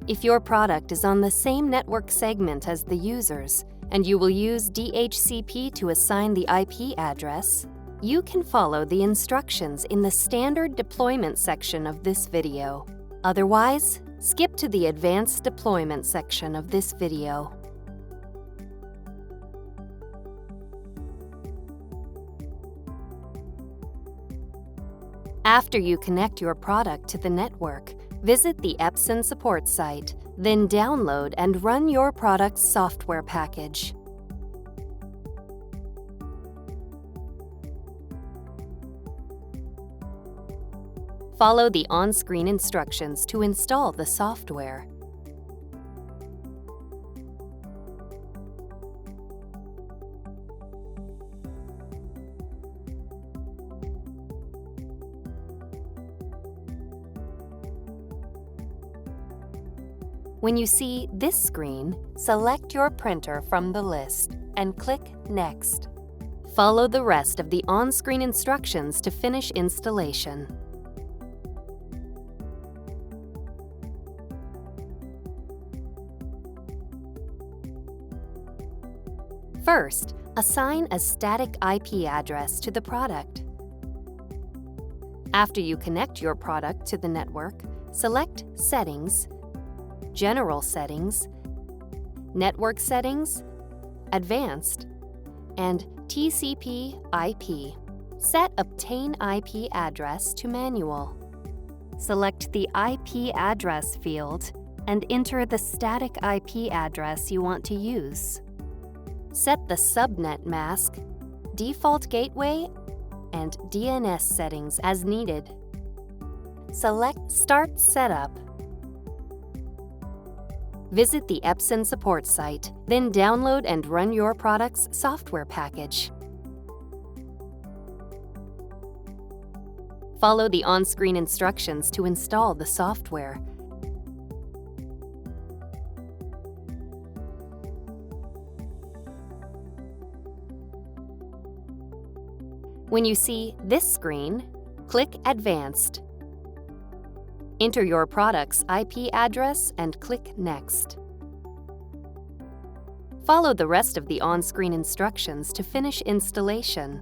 If your product is on the same network segment as the user's, and you will use DHCP to assign the IP address, you can follow the instructions in the standard deployment section of this video. Otherwise, skip to the advanced deployment section of this video. After you connect your product to the network, visit the Epson support site, then download and run your product's software package. Follow the on-screen instructions to install the software. When you see this screen, select your printer from the list and click Next. Follow the rest of the on-screen instructions to finish installation. First, assign a static IP address to the product. After you connect your product to the network, select Settings, General Settings, Network Settings, Advanced, and TCP/IP. Set Obtain IP Address to Manual. Select the IP address field and enter the static IP address you want to use. Set the subnet mask, default gateway, and DNS settings as needed. Select Start Setup. Visit the Epson support site, then download and run your product's software package. Follow the on-screen instructions to install the software. When you see this screen, click Advanced. Enter your product's IP address and click Next. Follow the rest of the on-screen instructions to finish installation.